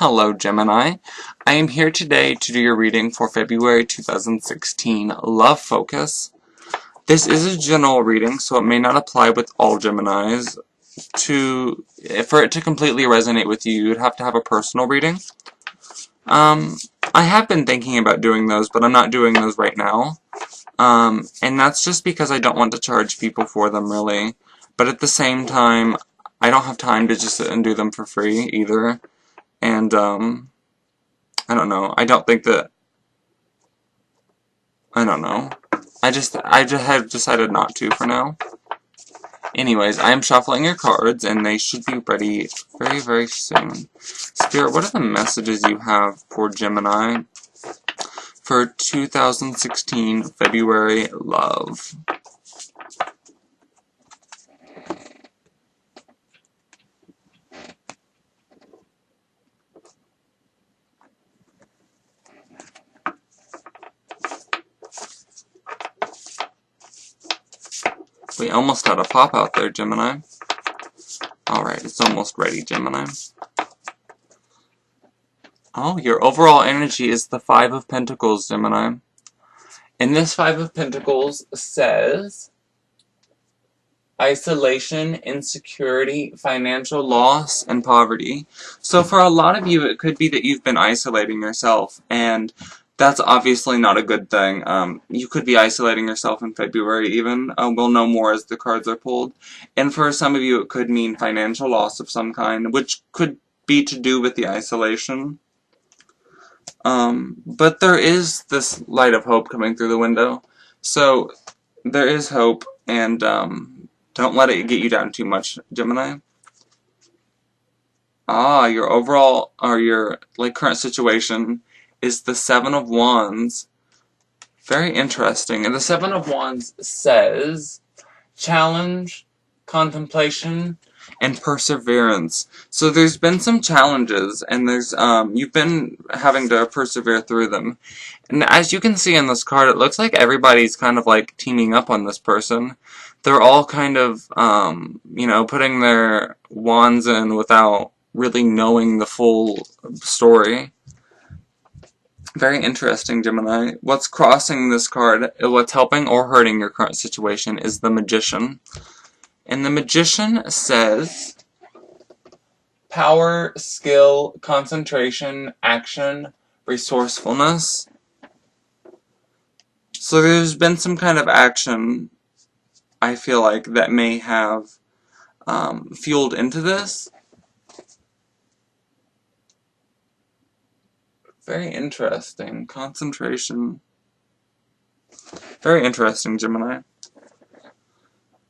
Hello, Gemini. I am here today to do your reading for February 2016 Love Focus. This is a general reading, so it may not apply with all Geminis. For it to completely resonate with you, you'd have to have a personal reading. I have been thinking about doing those, but I'm not doing those right now. And that's just because I don't want to charge people for them, really. But at the same time, I don't have time to just sit and do them for free, either. And, I don't know. I don't know. I just have decided not to for now. Anyways, I am shuffling your cards, and they should be ready very, very soon. Spirit, what are the messages you have for Gemini for 2016 February love? We almost had a pop out there, Gemini. Alright, it's almost ready, Gemini. Oh, your overall energy is the Five of Pentacles, Gemini. And this Five of Pentacles says isolation, insecurity, financial loss, and poverty. So for a lot of you, it could be that you've been isolating yourself, and that's obviously not a good thing. You could be isolating yourself in February even. We'll know more as the cards are pulled. And for some of you, it could mean financial loss of some kind, which could be to do with the isolation. But there is this light of hope coming through the window. So there is hope, and don't let it get you down too much, Gemini. Your overall, or your current situation is the Seven of Wands. Very interesting. And the Seven of Wands says challenge, contemplation, and perseverance. So there's been some challenges, and you've been having to persevere through them. And as you can see in this card, it looks like everybody's kind of like teaming up on this person. They're all kind of, putting their wands in without really knowing the full story. Very interesting, Gemini. What's crossing this card, what's helping or hurting your current situation, is the Magician. And the Magician says power, skill, concentration, action, resourcefulness. So there's been some kind of action, I feel like, that may have fueled into this. Very interesting. Concentration. Very interesting, Gemini.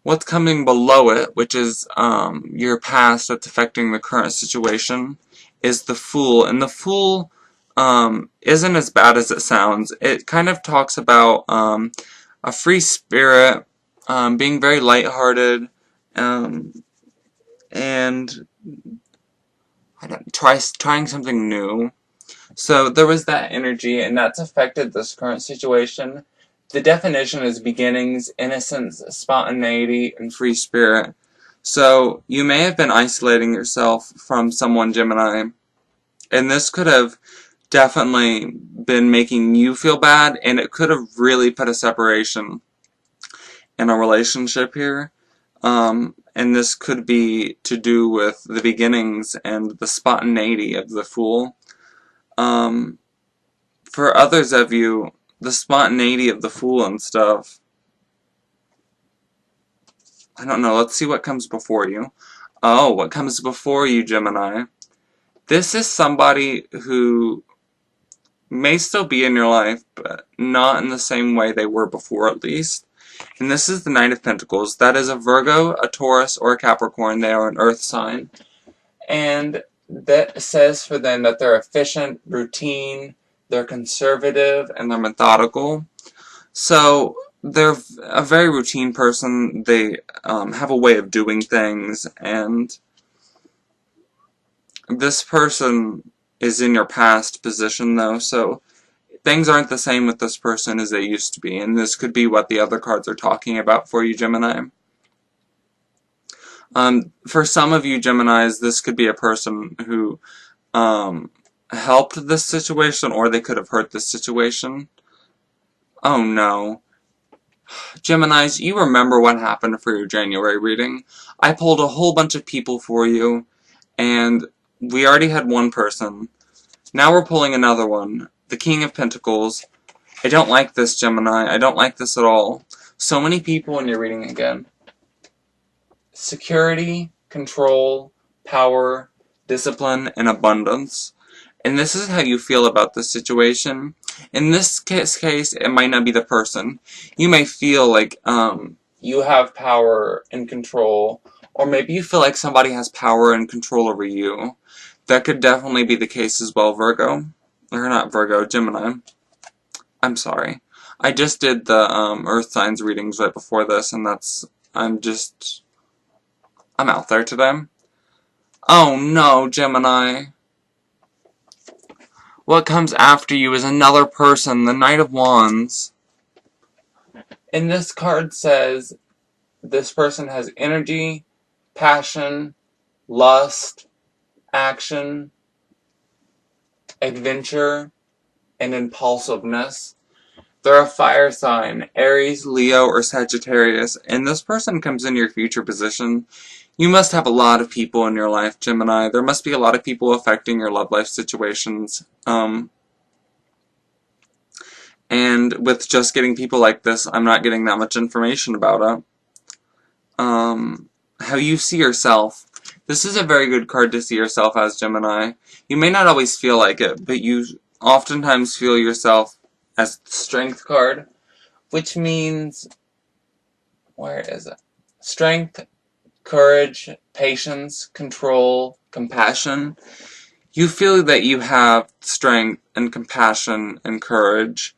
What's coming below it, which is your past that's affecting the current situation, is the Fool. And the Fool isn't as bad as it sounds. It kind of talks about a free spirit, being very lighthearted, and trying something new. So there was that energy, and that's affected this current situation. The definition is beginnings, innocence, spontaneity, and free spirit. So you may have been isolating yourself from someone, Gemini, and this could have definitely been making you feel bad, and it could have really put a separation in a relationship here. And this could be to do with the beginnings and the spontaneity of the Fool. For others of you, the spontaneity of the Fool and stuff, I don't know, let's see what comes before you. Oh, what comes before you, Gemini? This is somebody who may still be in your life, but not in the same way they were before, at least. And this is the Knight of Pentacles. That is a Virgo, a Taurus, or a Capricorn. They are an earth sign. And that says for them that they're efficient, routine, they're conservative, and they're methodical. So they're a very routine person. They have a way of doing things, and this person is in your past position, though, so things aren't the same with this person as they used to be, and this could be what the other cards are talking about for you, Gemini. For some of you Geminis, this could be a person who helped this situation or they could have hurt this situation. Oh no. Geminis, you remember what happened for your January reading. I pulled a whole bunch of people for you, and we already had one person. Now we're pulling another one. The King of Pentacles. I don't like this, Gemini. I don't like this at all. So many people in your reading again. Security, control, power, discipline, and abundance. And this is how you feel about this situation. In this case, it might not be the person. You may feel like you have power and control, or maybe you feel like somebody has power and control over you. That could definitely be the case as well, Virgo. Or not Virgo, Gemini. I'm sorry. I just did the Earth signs readings right before this, and I'm out there today. Oh no, Gemini. What comes after you is another person, the Knight of Wands. And this card says this person has energy, passion, lust, action, adventure, and impulsiveness. They're a fire sign, Aries, Leo, or Sagittarius, and this person comes in your future position. You must have a lot of people in your life, Gemini. There must be a lot of people affecting your love life situations. And with just getting people like this, I'm not getting that much information about it. How you see yourself. This is a very good card to see yourself as, Gemini. You may not always feel like it, but you oftentimes feel yourself as the Strength card, which means, where is it? Strength, courage, patience, control, compassion. You feel that you have strength and compassion and courage.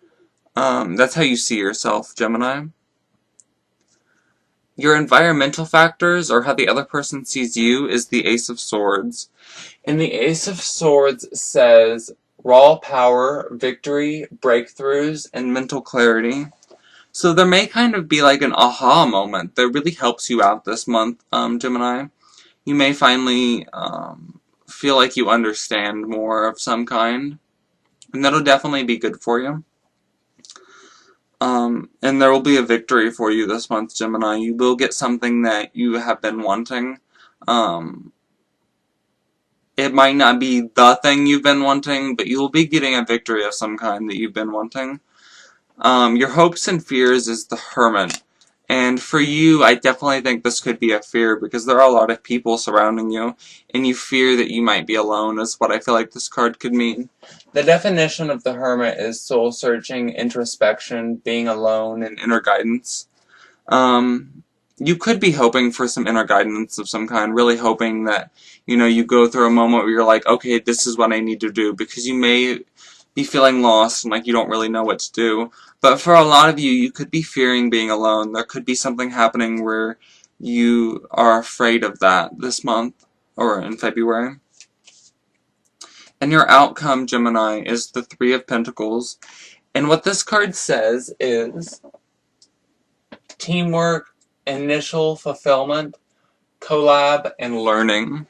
That's how you see yourself, Gemini. Your environmental factors, or how the other person sees you, is the Ace of Swords. And the Ace of Swords says raw power, victory, breakthroughs, and mental clarity. So there may kind of be like an aha moment that really helps you out this month, Gemini. You may finally feel like you understand more of some kind. And that'll definitely be good for you. And there will be a victory for you this month, Gemini. You will get something that you have been wanting. It might not be the thing you've been wanting, but you will be getting a victory of some kind that you've been wanting. Your hopes and fears is the Hermit. And for you, I definitely think this could be a fear because there are a lot of people surrounding you, and you fear that you might be alone is what I feel like this card could mean. The definition of the Hermit is soul-searching, introspection, being alone, and inner guidance. You could be hoping for some inner guidance of some kind, really hoping that, you go through a moment where you're like, okay, this is what I need to do, because you may be feeling lost and like you don't really know what to do. But for a lot of you, you could be fearing being alone. There could be something happening where you are afraid of that this month or in February. And your outcome, Gemini, is the Three of Pentacles. And what this card says is teamwork, initial fulfillment, collab, and learning.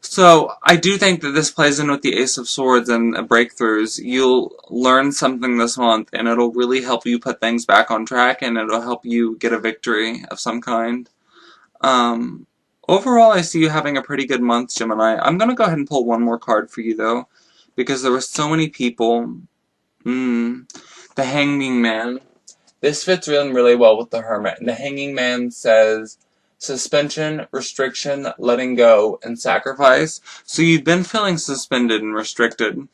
So, I do think that this plays in with the Ace of Swords and breakthroughs. You'll learn something this month, and it'll really help you put things back on track, and it'll help you get a victory of some kind. Overall, I see you having a pretty good month, Gemini. I'm going to go ahead and pull one more card for you, though, because there were so many people. The Hanging Man. This fits in really well with the Hermit. And the Hanging Man says suspension, restriction, letting go, and sacrifice. So you've been feeling suspended and restricted,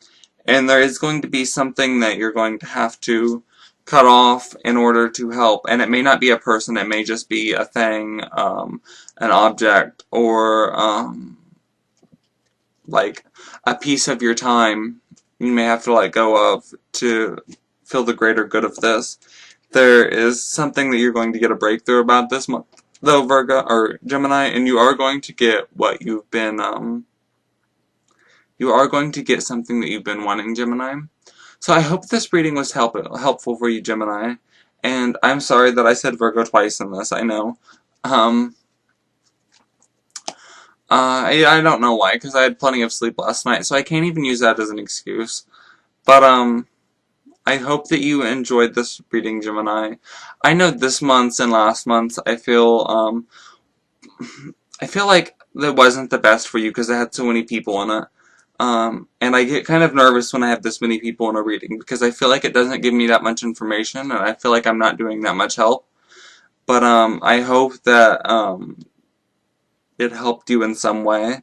and there is going to be something that you're going to have to cut off in order to help. And it may not be a person, it may just be a thing, an object, or like a piece of your time you may have to let go of to feel the greater good of this. There is something that you're going to get a breakthrough about this month, though, Virgo, or Gemini, and you are going to get what you've been, you are going to get something that you've been wanting, Gemini. So I hope this reading was helpful for you, Gemini, and I'm sorry that I said Virgo twice in this, I know. I don't know why, because I had plenty of sleep last night, so I can't even use that as an excuse. But, I hope that you enjoyed this reading, Gemini. I know this month's and last month's, I feel like that wasn't the best for you because I had so many people in it. And I get kind of nervous when I have this many people in a reading because I feel like it doesn't give me that much information and I feel like I'm not doing that much help. But I hope that it helped you in some way.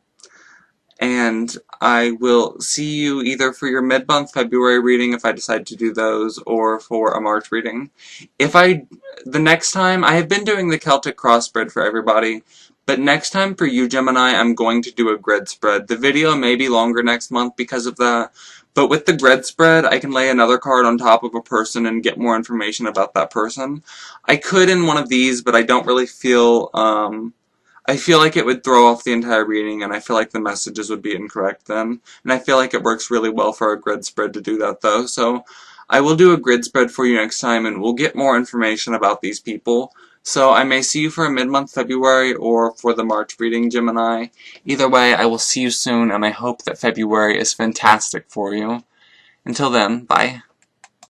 And I will see you either for your mid-month February reading if I decide to do those, or for a March reading. The next time, I have been doing the Celtic cross spread for everybody, but next time for you, Gemini, I'm going to do a grid spread. The video may be longer next month because of that, but with the grid spread, I can lay another card on top of a person and get more information about that person. I could in one of these, but I don't really feel, I feel like it would throw off the entire reading, and I feel like the messages would be incorrect then. And I feel like it works really well for a grid spread to do that, though. So I will do a grid spread for you next time, and we'll get more information about these people. So I may see you for a mid-month February or for the March reading, Gemini. Either way, I will see you soon, and I hope that February is fantastic for you. Until then, bye.